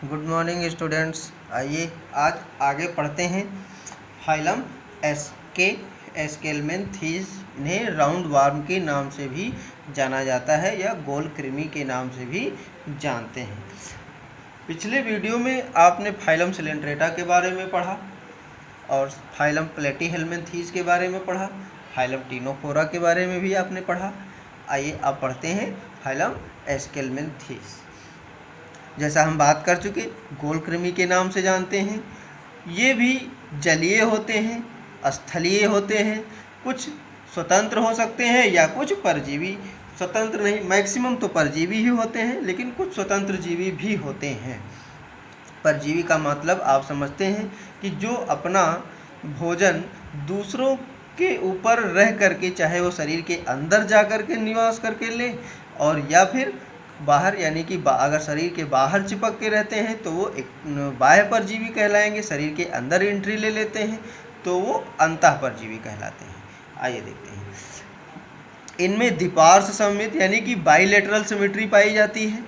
Good morning students. आइए आज आगे पढ़ते हैं। फाइलम एस्केलमेंथीज, इन्हें राउंड वार्म के नाम से भी जाना जाता है या गोल कृमि के नाम से भी जानते हैं। पिछले वीडियो में आपने फाइलम सिलेंट्रेटा के बारे में पढ़ा और फाइलम प्लेटीहेल्मिन्थीज के बारे में पढ़ा, फाइलम टिनोफोरा के बारे में भी आपने पढ़ा। आइए अब पढ़ते हैं फाइलम एस्केलमेंथीज। जैसा हम बात कर चुके, गोल कृमि के नाम से जानते हैं। ये भी जलीय होते हैं, स्थलीय होते हैं, कुछ स्वतंत्र हो सकते हैं या कुछ परजीवी। स्वतंत्र नहीं, मैक्सिमम तो परजीवी ही होते हैं, लेकिन कुछ स्वतंत्र जीवी भी होते हैं। परजीवी का मतलब आप समझते हैं कि जो अपना भोजन दूसरों के ऊपर रह करके, चाहे वो शरीर के अंदर जा कर के निवास करके ले और या फिर बाहर, यानी कि अगर शरीर के बाहर चिपक के रहते हैं तो वो एक बाह्य परजीवी कहलाएंगे। शरीर के अंदर एंट्री ले लेते हैं तो वो अंतः परजीवी कहलाते हैं। आइए देखते हैं। इनमें द्विपार्श्व सममित यानी कि बाइलेटरल सिमेट्री पाई जाती है।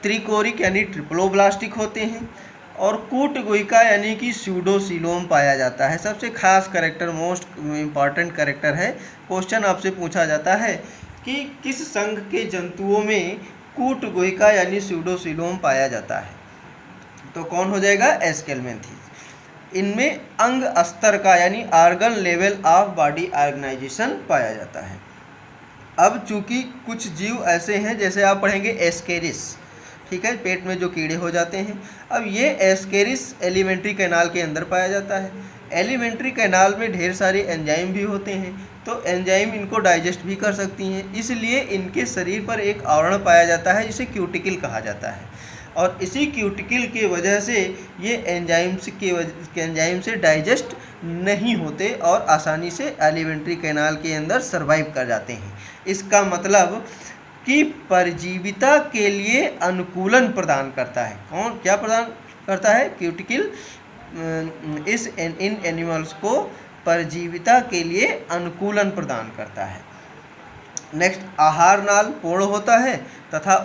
त्रिकोरिक यानी ट्रिप्लोब्लास्टिक होते हैं और कूट गुहिका यानी कि स्यूडोसीलोम पाया जाता है। सबसे खास कैरेक्टर, मोस्ट इम्पॉर्टेंट कैरेक्टर है। क्वेश्चन आपसे पूछा जाता है कि किस संघ के जंतुओं में कूट गुहिका यानी स्यूडोसीलोम पाया जाता है, तो कौन हो जाएगा? एस्केलमेंथीज। इनमें अंग स्तर का यानी organ level of body organization पाया जाता है। अब चूंकि कुछ जीव ऐसे हैं, जैसे आप पढ़ेंगे एस्केरिस, ठीक है, पेट में जो कीड़े हो जाते हैं। अब ये एस्केरिस एलिमेंट्री कैनाल के अंदर पाया जाता है। एलिमेंट्री कैनाल में ढेर सारे एंजाइम भी होते हैं, तो एंजाइम इनको डाइजेस्ट भी कर सकती हैं, इसलिए इनके शरीर पर एक आवरण पाया जाता है जिसे क्यूटिकल कहा जाता है। और इसी क्यूटिकल की वजह से ये एंजाइम से डाइजेस्ट नहीं होते और आसानी से एलिमेंट्री कैनाल के अंदर सर्वाइव कर जाते हैं। इसका मतलब कि परजीविता के लिए अनुकूलन प्रदान करता है। कौन क्या प्रदान करता है? क्यूटिकल इन एनिमल्स को परजीविता के लिए अनुकूलन प्रदान करता है। नेक्स्ट, आहार नाल पूर्ण होता है तथा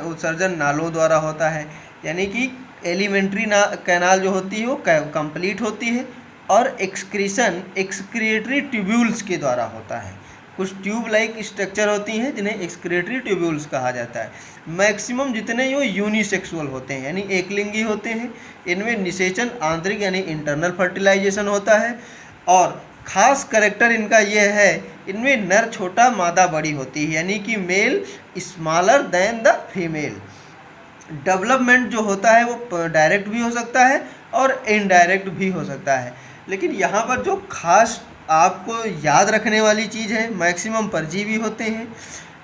उत्सर्जन नालों द्वारा होता है, यानी कि एलिमेंट्री कैनाल जो होती है वो कंप्लीट होती है और एक्सक्रीशन एक्सक्रिएटरी ट्यूब्यूल्स के द्वारा होता है। कुछ ट्यूब लाइक स्ट्रक्चर होती हैं जिन्हें एक्सक्रिएटरी ट्यूब्यूल्स कहा जाता है। मैक्सिमम जितने ये यूनिसेक्सुअल होते हैं यानी एकलिंगी होते हैं। इनमें निषेचन आंतरिक यानी इंटरनल फर्टिलाइजेशन होता है और ख़ास करेक्टर इनका यह है, इनमें नर छोटा मादा बड़ी होती है, यानी कि male smaller than the female. Development जो होता है वो डायरेक्ट भी हो सकता है और इनडायरेक्ट भी हो सकता है, लेकिन यहाँ पर जो खास आपको याद रखने वाली चीज़ है, मैक्सिमम परजीवी होते हैं।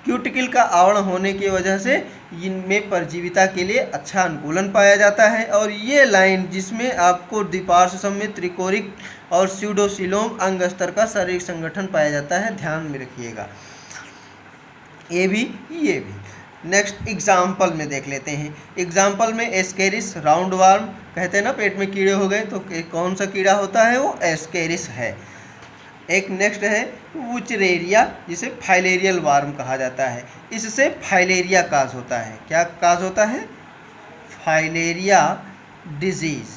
क्यूटिकल का आवरण होने की वजह से इनमें परजीविता के लिए अच्छा अनुकूलन पाया जाता है। और ये लाइन जिसमें आपको द्विपार्श्व सममित, त्रिकोरिक और स्यूडोसीलोम अंग स्तर का शारीरिक संगठन पाया जाता है, ध्यान में रखिएगा। ये भी। नेक्स्ट एग्जाम्पल में देख लेते हैं। एग्जाम्पल में एस्केरिस राउंड वार्म, कहते हैं ना पेट में कीड़े हो गए तो कौन सा कीड़ा होता है? वो एस्केरिस है। एक नेक्स्ट है वुचरेरिया, जिसे फाइलेरियल वार्म कहा जाता है। इससे फाइलेरिया काज होता है। क्या काज होता है? Filaria disease.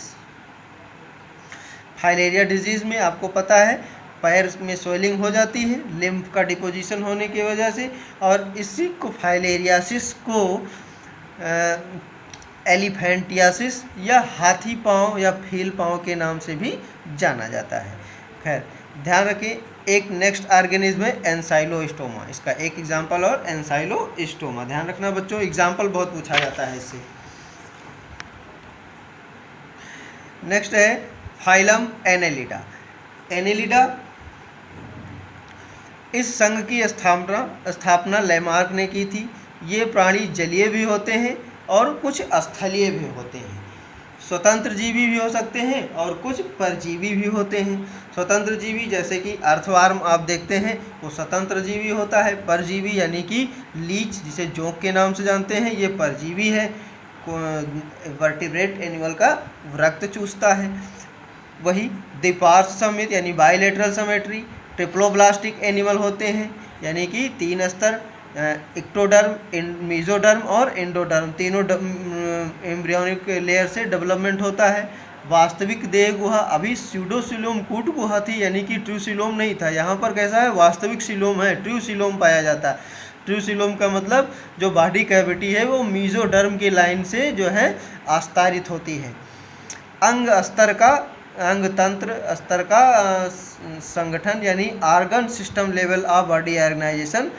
फाइलेरिया डिजीज़ में आपको पता है पैर में स्वेलिंग हो जाती है लिम्फ का डिपोजिशन होने की वजह से, और इसी को फाइलेरियासिस को एलिफेंटियासिस या हाथी पाँव या फील पाँव के नाम से भी जाना जाता है। खैर, ध्यान रखें। एक नेक्स्ट ऑर्गेनिज्म है एंसाइलोस्टोमा। इसका एक एग्जाम्पल और एंसाइलोस्टोमा, ध्यान रखना बच्चों, एग्जाम्पल बहुत पूछा जाता है इससे। नेक्स्ट है फाइलम एनेलिडा। एनेलिडा इस संघ की स्थापना लैमार्क ने की थी। ये प्राणी जलीय भी होते हैं और कुछ स्थलीय भी होते हैं। स्वतंत्र जीवी भी हो सकते हैं और कुछ परजीवी भी होते हैं। स्वतंत्र जीवी जैसे कि अर्थवार्म आप देखते हैं, वो स्वतंत्र जीवी होता है। परजीवी यानी कि लीच, जिसे जोंक के नाम से जानते हैं, ये परजीवी है, वर्टिब्रेट एनिमल का रक्त चूसता है। वही द्विपार्श्व सममित यानी बाइलेटरल सिमेट्री ट्रिप्लोब्लास्टिक एनिमल होते हैं, यानी कि 3 स्तर इक्टोडर्म, मेसोडर्म और एंडोडर्म, तीनों एम्ब्रियोनिक लेयर से डेवलपमेंट होता है। वास्तविक देह गुहा अभी स्यूडोसिलोम कूट गुहा थी, यानी कि ट्रूसिलोम नहीं था। यहाँ पर कैसा है, वास्तविक सिलोम है, ट्रूसिलोम पाया जाता है। ट्रूसिलोम का मतलब जो बॉडी कैविटी है वो मेसोडर्म की लाइन से जो है आस्तारित होती है। अंग स्तर का, अंग तंत्र स्तर का संगठन यानी organ system level of body organization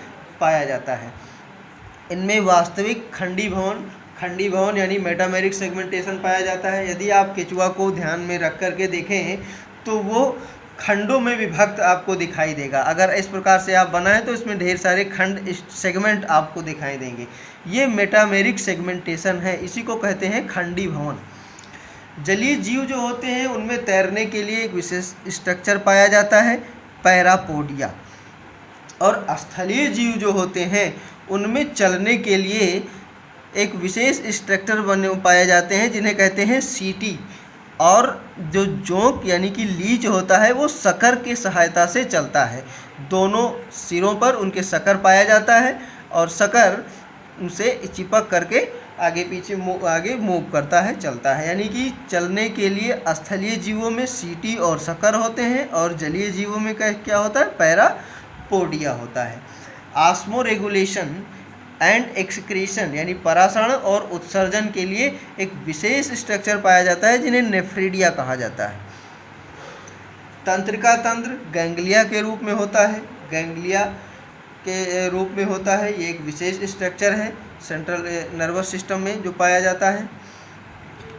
पाया जाता है। इनमें वास्तविक खंडी भवन यानी मेटामेरिक सेगमेंटेशन पाया जाता है। यदि आप केचुआ को ध्यान में रख करके देखें तो वो खंडों में विभक्त आपको दिखाई देगा। अगर इस प्रकार से आप बनाएं तो इसमें ढेर सारे खंड सेगमेंट आपको दिखाई देंगे। ये मेटामेरिक सेगमेंटेशन है, इसी को कहते हैं खंडी भवन। जलीय जीव जो होते हैं उनमें तैरने के लिए एक विशेष स्ट्रक्चर पाया जाता है, पैरापोडिया। और स्थलीय जीव जो होते हैं उनमें चलने के लिए एक विशेष स्ट्रक्चर बने पाए जाते हैं जिन्हें कहते हैं सीटी। और जो जोंक यानी कि लीच होता है वो सकर की सहायता से चलता है। दोनों सिरों पर उनके सकर पाया जाता है और सकर उनसे चिपक करके आगे पीछे आगे मूव करता है, चलता है। यानी कि चलने के लिए स्थलीय जीवों में सीटी और सकर होते हैं और जलीय जीवों में क्या होता है, पैरापोडिया होता है। ऑस्मो रेगुलेशन एंड एक्सक्रीशन यानी परासरण और उत्सर्जन के लिए एक विशेष स्ट्रक्चर पाया जाता है जिन्हें नेफ्रिडिया कहा जाता है। तंत्रिका तंत्र गैंग्लिया के रूप में होता है, गैंग्लिया के रूप में होता है। ये एक विशेष स्ट्रक्चर है सेंट्रल नर्वस सिस्टम में जो पाया जाता है।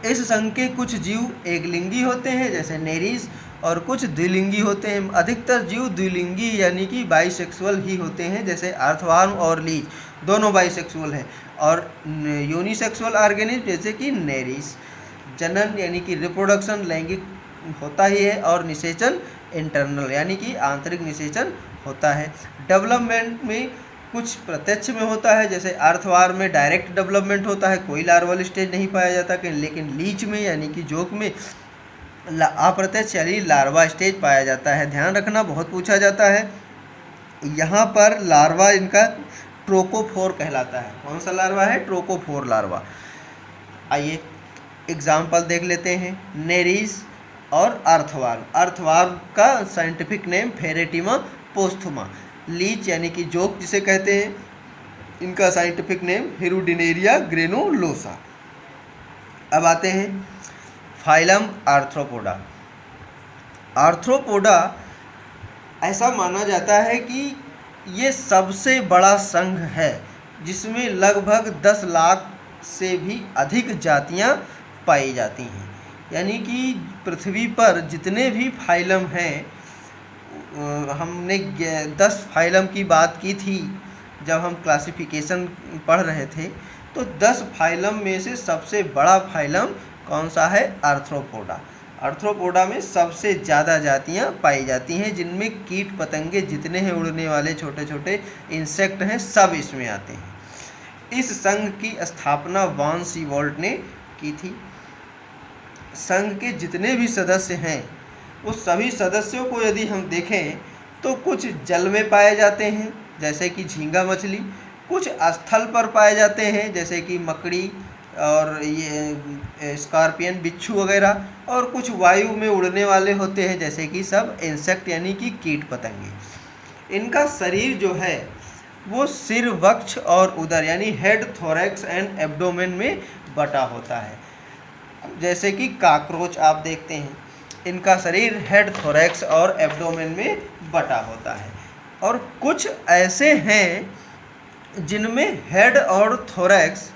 इस संघ के कुछ जीव एकलिंगी होते हैं जैसे नेरीज और कुछ द्विलिंगी होते हैं। अधिकतर जीव द्विलिंगी यानी कि बाइसेक्सुअल ही होते हैं जैसे अर्थवर्म और लीच दोनों बाइसेक्सुअल हैं। और यूनिसेक्सुअल ऑर्गेनिज्म जैसे कि नेरीज। जनन यानी कि रिप्रोडक्शन लैंगिक होता ही है और निषेचन इंटरनल यानी कि आंतरिक निषेचन होता है। डेवलपमेंट में कुछ प्रत्यक्ष में होता है जैसे अर्थवार में डायरेक्ट डेवलपमेंट होता है, कोई लार्वल स्टेज नहीं पाया जाता। लेकिन लीच में यानी कि जोक में अप्रत्यक्ष यानी लार्वा स्टेज पाया जाता है। ध्यान रखना, बहुत पूछा जाता है। यहाँ पर लार्वा इनका ट्रोकोफोर कहलाता है। कौन सा लार्वा है, ट्रोकोफोर लार्वा। आइए एग्जाम्पल देख लेते हैं, नेरीज और अर्थवार्म। अर्थवार्म का scientific name Pheretima posthuma. Leech यानी कि जोक जिसे कहते हैं, इनका साइंटिफिक नेम हिरुडिनेरिया ग्रेनुलोसा। अब आते हैं फाइलम आर्थ्रोपोडा। आर्थ्रोपोडा ऐसा माना जाता है कि ये सबसे बड़ा संघ है जिसमें लगभग 10 लाख से भी अधिक जातियां पाई जाती हैं। यानी कि पृथ्वी पर जितने भी फाइलम हैं, हमने 10 फाइलम की बात की थी जब हम क्लासिफिकेशन पढ़ रहे थे, तो 10 फाइलम में से सबसे बड़ा फाइलम कौन सा है, आर्थ्रोपोडा। आर्थ्रोपोडा में सबसे ज़्यादा जातियां पाई जाती हैं जिनमें कीट पतंगे जितने हैं, उड़ने वाले छोटे छोटे इंसेक्ट हैं, सब इसमें आते हैं। इस संघ की स्थापना वान सीवॉल्ट ने की थी। संघ के जितने भी सदस्य हैं उस सभी सदस्यों को यदि हम देखें तो कुछ जल में पाए जाते हैं जैसे कि झींगा मछली, कुछ स्थल पर पाए जाते हैं जैसे कि मकड़ी और ये स्कॉर्पियन बिच्छू वगैरह, और कुछ वायु में उड़ने वाले होते हैं जैसे कि सब इंसेक्ट यानी कि कीट पतंगे। इनका शरीर जो है वो सिर, वक्ष और उदर यानी हेड, थोरैक्स एंड एब्डोमेन में बटा होता है। जैसे कि काकरोच आप देखते हैं, इनका शरीर हेड, थोरैक्स और एब्डोमेन में बटा होता है। और कुछ ऐसे हैं जिनमें हेड और थोरैक्स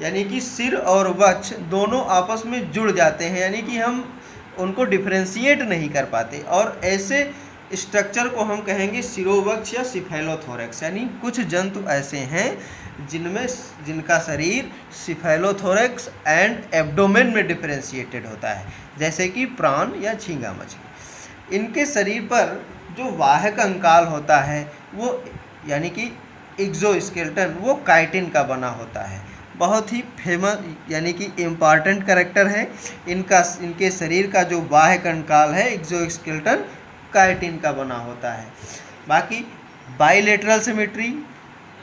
यानी कि सिर और वक्ष दोनों आपस में जुड़ जाते हैं, यानी कि हम उनको डिफरेंशिएट नहीं कर पाते। और ऐसे स्ट्रक्चर को हम कहेंगे सिरोवक्ष या सिफेलोथोरैक्स। यानी कुछ जंतु ऐसे हैं जिनका शरीर सिफेलोथोरैक्स एंड एब्डोमेन में डिफरेंशिएटेड होता है, जैसे कि प्राण या झींगा मछली। इनके शरीर पर जो बाह्य कंकाल होता है वो यानी कि एक्सोस्केलेटन वो काइटिन का बना होता है। बहुत ही फेमस यानी कि इम्पॉर्टेंट कैरेक्टर है। इनके शरीर का जो बाह्य कंकाल है एक्सोस्केलेटन काइटिन का बना होता है। बाकी बाइलेटरल सिमेट्री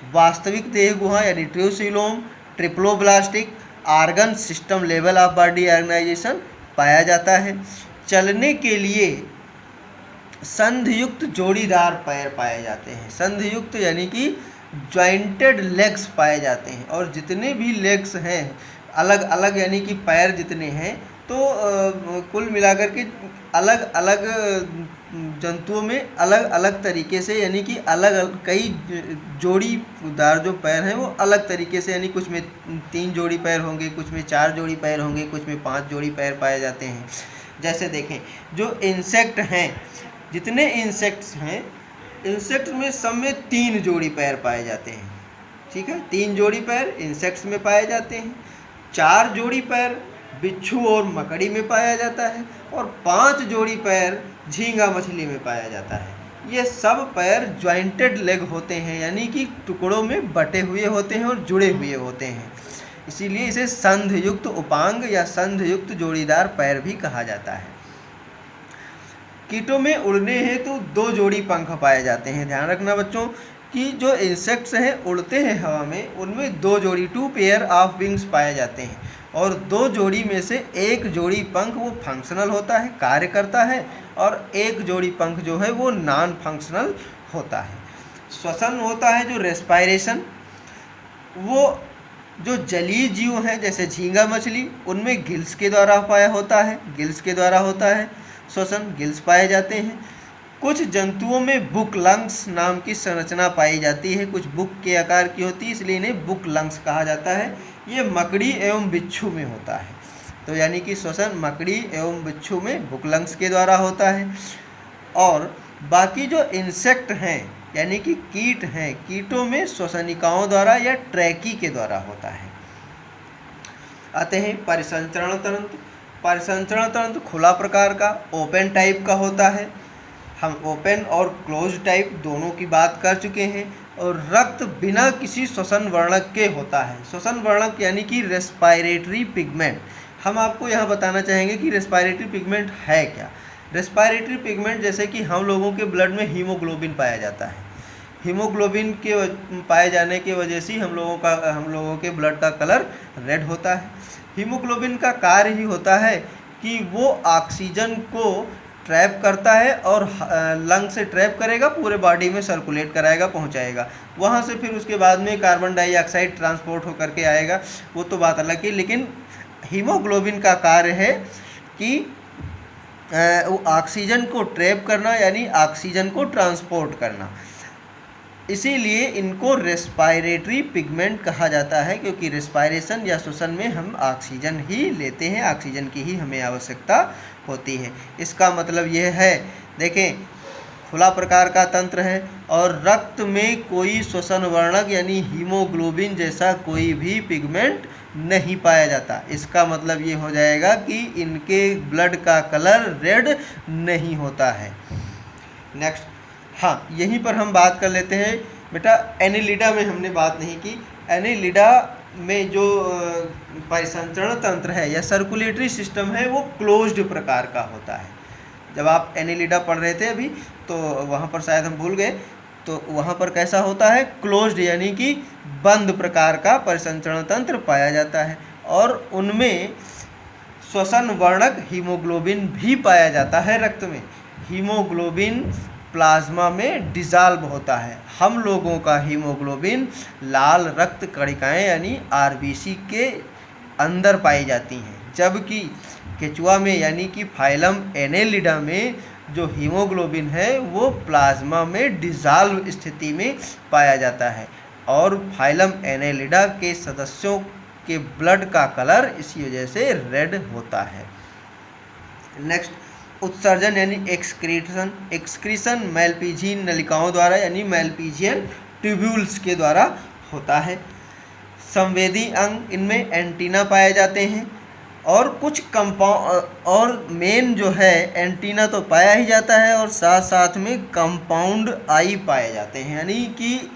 वास्तविक देह गुहा यानी true coelom, triploblastic, organ system level of body organization पाया जाता है। चलने के लिए संधियुक्त जोड़ीदार पैर पाए जाते हैं। संधियुक्त यानी कि जॉइंटेड लेग्स पाए जाते हैं। और जितने भी लेग्स हैं अलग अलग यानी कि पैर जितने हैं, तो कुल मिलाकर के अलग अलग जंतुओं में अलग अलग तरीके से यानी कि अलग अलग कई जोड़ीदार जो पैर हैं वो अलग तरीके से, यानी कुछ में 3 जोड़ी पैर होंगे, कुछ में 4 जोड़ी पैर होंगे, कुछ में 5 जोड़ी पैर पाए जाते हैं। जैसे देखें जो इंसेक्ट हैं, जितने इंसेक्ट्स हैं, इंसेक्ट्स में सब में 3 जोड़ी पैर पाए जाते हैं। ठीक है, 3 जोड़ी पैर इंसेक्ट्स में पाए जाते हैं, 4 जोड़ी पैर बिच्छू और मकड़ी में पाया जाता है, और 5 जोड़ी पैर झींगा मछली में पाया जाता है। ये सब पैर जॉइंटेड लेग होते हैं, यानी कि टुकड़ों में बटे हुए होते हैं और जुड़े हुए होते हैं, इसीलिए इसे संधियुक्त उपांग या संधियुक्त जोड़ीदार पैर भी कहा जाता है। कीटों में उड़ने हेतु 2 जोड़ी पंख पाए जाते हैं। ध्यान रखना बच्चों कि जो इंसेक्ट्स हैं उड़ते हैं हवा में, उनमें 2 जोड़ी 2 पेयर ऑफ विंग्स पाए जाते हैं, और 2 जोड़ी में से 1 जोड़ी पंख वो फंक्शनल होता है, कार्य करता है, और 1 जोड़ी पंख जो है वो नॉन फंक्शनल होता है। श्वसन होता है जो रेस्पायरेशन, वो जो जलीय जीव हैं जैसे झींगा मछली, उनमें गिल्स के द्वारा पाया होता है, गिल्स के द्वारा होता है श्वसन, गिल्स पाए जाते हैं। कुछ जंतुओं में बुक लंग्स नाम की संरचना पाई जाती है, कुछ बुक के आकार की होती है, इसलिए इन्हें बुक लंग्स कहा जाता है। ये मकड़ी एवं बिच्छू में होता है, तो यानी कि श्वसन मकड़ी एवं बिच्छू में बुक लंग्स के द्वारा होता है। और बाकी जो इंसेक्ट हैं यानी कि कीट हैं, कीटों में श्वसनिकाओं द्वारा या ट्रैकी के द्वारा होता है। आते हैं परिसंचरण तंत्र। परिसंचरण तंत्र खुला प्रकार का, ओपन टाइप का होता है। हम ओपन और क्लोज टाइप दोनों की बात कर चुके हैं। और रक्त बिना किसी श्वसन वर्णक के होता है। श्वसन वर्णक यानी कि रेस्पायरेटरी पिगमेंट। हम आपको यहाँ बताना चाहेंगे कि रेस्पायरेटरी पिगमेंट है क्या। रेस्पायरेटरी पिगमेंट जैसे कि हम लोगों के ब्लड में हीमोग्लोबिन पाया जाता है, हीमोग्लोबिन के पाए जाने की वजह से हम लोगों के ब्लड का कलर रेड होता है। हीमोग्लोबिन का कार्य ही होता है कि वो ऑक्सीजन को ट्रैप करता है और लंग से ट्रैप करेगा, पूरे बॉडी में सर्कुलेट कराएगा, पहुंचाएगा। वहाँ से फिर उसके बाद में कार्बन डाइऑक्साइड ट्रांसपोर्ट होकर के आएगा, वो तो बात अलग है। लेकिन हीमोग्लोबिन का कार्य है कि वो ऑक्सीजन को ट्रैप करना यानी ऑक्सीजन को ट्रांसपोर्ट करना, इसीलिए इनको रेस्पायरेटरी पिगमेंट कहा जाता है, क्योंकि रेस्पायरेशन या श्वसन में हम ऑक्सीजन ही लेते हैं, ऑक्सीजन की ही हमें आवश्यकता होती है। इसका मतलब यह है, देखें खुला प्रकार का तंत्र है और रक्त में कोई श्वसन वर्णक यानी हीमोग्लोबिन जैसा कोई भी पिगमेंट नहीं पाया जाता। इसका मतलब ये हो जाएगा कि इनके ब्लड का कलर रेड नहीं होता है। नेक्स्ट, हाँ यहीं पर हम बात कर लेते हैं बेटा, एनेलिडा में हमने बात नहीं की। एनेलिडा में जो परिसंचरण तंत्र है या सर्कुलेटरी सिस्टम है वो क्लोज्ड प्रकार का होता है। जब आप एनेलिडा पढ़ रहे थे अभी तो वहाँ पर शायद हम भूल गए, तो वहाँ पर कैसा होता है, क्लोज्ड यानी कि बंद प्रकार का परिसंचरण तंत्र पाया जाता है, और उनमें श्वसन वर्णक हीमोग्लोबिन भी पाया जाता है। रक्त में हीमोग्लोबिन प्लाज्मा में डिज़ाल्व होता है। हम लोगों का हीमोग्लोबिन लाल रक्त कणिकाएँ यानी आरबीसी के अंदर पाई जाती हैं, जबकि केचुआ में यानी कि फाइलम एनेलिडा में जो हीमोग्लोबिन है वो प्लाज्मा में डिज़ाल्व स्थिति में पाया जाता है, और फाइलम एनेलिडा के सदस्यों के ब्लड का कलर इसी वजह से रेड होता है। नेक्स्ट, उत्सर्जन यानी एक्सक्रीशन। एक्सक्रीशन मैल्पीजियन नलिकाओं द्वारा यानी मैल्पीजियन ट्यूब्यूल्स के द्वारा होता है। संवेदी अंग, इनमें एंटीना पाए जाते हैं, और कुछ कंपाउंड और मेन जो है एंटीना तो पाया ही जाता है, और साथ साथ में कंपाउंड आई पाए जाते हैं। यानी कि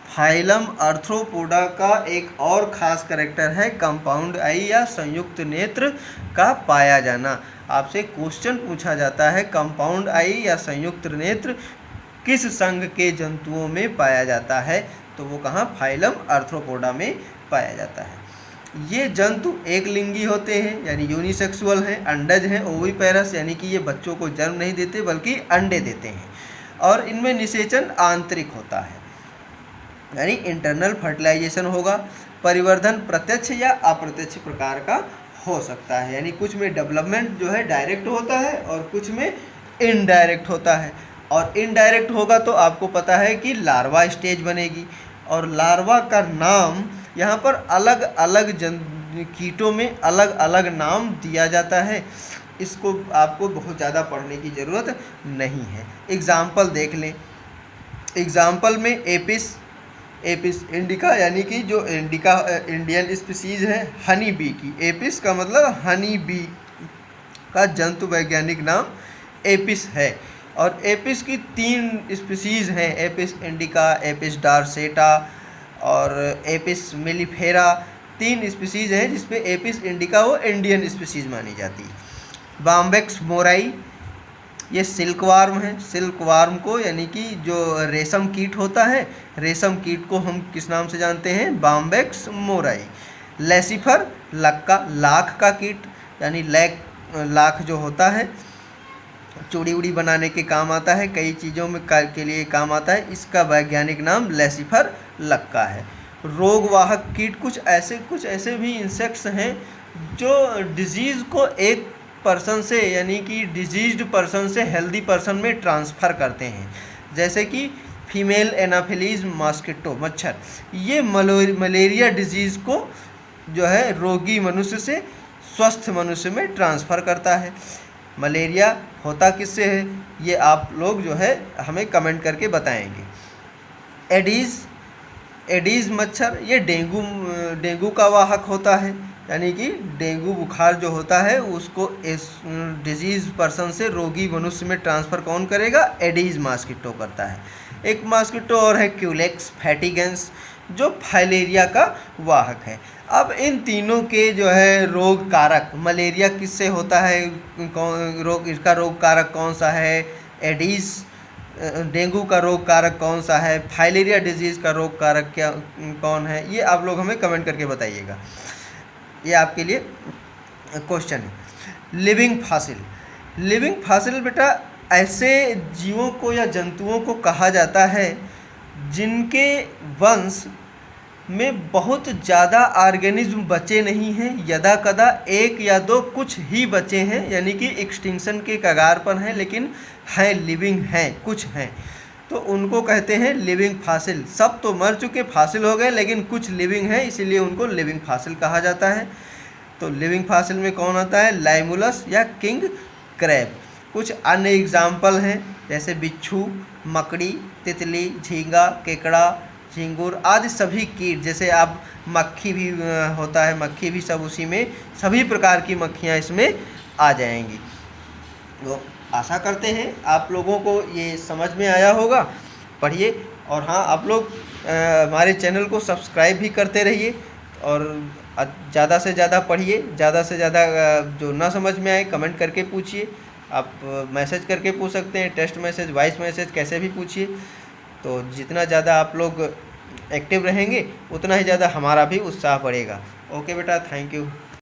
फाइलम आर्थ्रोपोडा का एक और ख़ास करैक्टर है कंपाउंड आई या संयुक्त नेत्र का पाया जाना। आपसे क्वेश्चन पूछा जाता है कंपाउंड आई या संयुक्त नेत्र किस संघ के जंतुओं में पाया जाता है, तो वो कहाँ, फाइलम आर्थ्रोपोडा में पाया जाता है। ये जंतु एक लिंगी होते हैं यानी यूनिसेक्सुअल हैं, अंडज हैं, ओविपेरस यानी कि ये बच्चों को जन्म नहीं देते बल्कि अंडे देते हैं, और इनमें निषेचन आंतरिक होता है यानी इंटरनल फर्टिलाइजेशन होगा। परिवर्धन प्रत्यक्ष या अप्रत्यक्ष प्रकार का हो सकता है, यानी कुछ में डेवलपमेंट जो है डायरेक्ट होता है और कुछ में इनडायरेक्ट होता है। और इनडायरेक्ट होगा तो आपको पता है कि लार्वा स्टेज बनेगी, और लार्वा का नाम यहाँ पर अलग अलग कीटों में अलग अलग नाम दिया जाता है। इसको आपको बहुत ज़्यादा पढ़ने की ज़रूरत नहीं है। एग्ज़ाम्पल देख लें। एग्ज़ाम्पल में एपिस इंडिका यानी कि जो इंडिका इंडियन स्पीसीज़ है हनी बी की, एपिस का मतलब हनी बी का जंतु वैज्ञानिक नाम एपिस है। और एपिस की 3 स्पीसीज़ हैं, एपिस इंडिका, एपिस डार्सेटा और एपिस मिलिफेरा। 3 स्पीसीज़ हैं जिसमें एपिस इंडिका वो इंडियन स्पीसीज़ मानी जाती है। बाम्बेक्स मोराई ये सिल्क वार्म है। सिल्क वार्म को यानी कि जो रेशम कीट होता है, रेशम कीट को हम किस नाम से जानते हैं, बाम्बेक्स मोराई। लेसिफर लक्का, लाख का कीट यानी लाख जो होता है चूड़ी उड़ी बनाने के काम आता है, कई चीज़ों में के लिए काम आता है। इसका वैज्ञानिक नाम लेसिफर लक्का है। रोगवाहक कीट कुछ ऐसे भी इंसेक्ट्स हैं जो डिजीज़ को एक पर्सन से यानी कि डिजीज्ड पर्सन से हेल्दी पर्सन में ट्रांसफ़र करते हैं, जैसे कि फीमेल एनाफिलीज मॉस्किटो मच्छर, ये मलेरिया डिजीज़ को जो है रोगी मनुष्य से स्वस्थ मनुष्य में ट्रांसफ़र करता है। मलेरिया होता किससे है ये आप लोग जो है हमें कमेंट करके बताएंगे। एडीज़ मच्छर ये डेंगू का वाहक होता है, यानी कि डेंगू बुखार जो होता है उसको इस डिजीज़ पर्सन से रोगी मनुष्य में ट्रांसफ़र कौन करेगा, एडीज़ मॉस्किटो करता है। एक मॉस्किटो और है क्यूलेक्स फैटिगेंस जो फाइलेरिया का वाहक है। अब इन तीनों के जो है रोग कारक, मलेरिया किससे होता है, इसका रोग कारक कौन सा है, एडीज़ डेंगू का रोग कारक कौन सा है, फाइलेरिया डिजीज़ का रोग कारक कौन है, ये आप लोग हमें कमेंट करके बताइएगा। ये आपके लिए क्वेश्चन है। लिविंग फॉसिल बेटा ऐसे जीवों को या जंतुओं को कहा जाता है जिनके वंश में बहुत ज़्यादा ऑर्गेनिज्म बचे नहीं हैं, यदा कदा 1 या 2 कुछ ही बचे हैं, यानी कि एक्सटिंक्शन के कगार पर हैं, लेकिन हैं लिविंग हैं, कुछ हैं, तो उनको कहते हैं लिविंग फॉसिल। सब तो मर चुके फॉसिल हो गए, लेकिन कुछ लिविंग हैं, इसीलिए उनको लिविंग फॉसिल कहा जाता है। तो लिविंग फॉसिल में कौन आता है, लाइमुलस या किंग क्रैब। कुछ अन्य एग्जाम्पल हैं जैसे बिच्छू, मकड़ी, तितली, झींगा, केकड़ा, झींगुर आदि सभी कीट, जैसे आप मक्खी भी होता है, मक्खी भी सब उसी में, सभी प्रकार की मक्खियाँ इसमें आ जाएंगी। तो आशा करते हैं आप लोगों को ये समझ में आया होगा। पढ़िए, और हाँ आप लोग हमारे चैनल को सब्सक्राइब भी करते रहिए और ज़्यादा से ज़्यादा पढ़िए, ज़्यादा से ज़्यादा जो ना समझ में आए कमेंट करके पूछिए। आप मैसेज करके पूछ सकते हैं, टेक्स्ट मैसेज, वॉइस मैसेज, कैसे भी पूछिए। तो जितना ज़्यादा आप लोग एक्टिव रहेंगे उतना ही ज़्यादा हमारा भी उत्साह बढ़ेगा। ओके बेटा, थैंक यू।